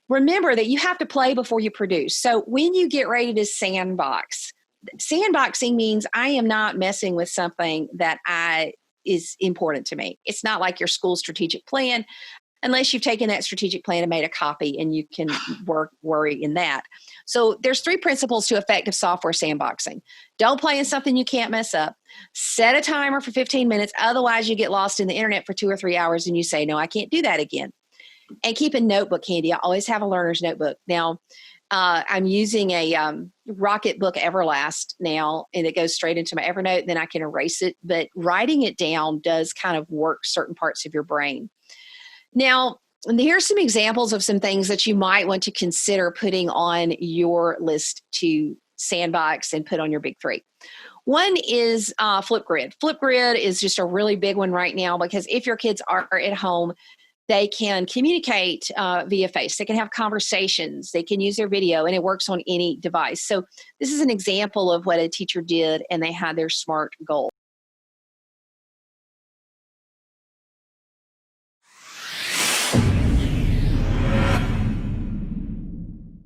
remember that you have to play before you produce. So when you get ready to sandbox, sandboxing means I am not messing with something that is important to me. It's not like your school strategic plan, unless you've taken that strategic plan and made a copy and you can worry in that. So there's 3 principles to effective software sandboxing. Don't play in something you can't mess up. Set a timer for 15 minutes. Otherwise you get lost in the internet for 2 or 3 hours and you say, no, I can't do that again. And keep a notebook handy. I always have a learner's notebook. Now, I'm using a Rocketbook Everlast now, and it goes straight into my Evernote, and then I can erase it. But writing it down does kind of work certain parts of your brain. Now, here's some examples of some things that you might want to consider putting on your list to sandbox and put on your big 3. One is Flipgrid. Flipgrid is just a really big one right now because if your kids are at home, they can communicate via face. They can have conversations. They can use their video, and it works on any device. So this is an example of what a teacher did, and they had their SMART goal.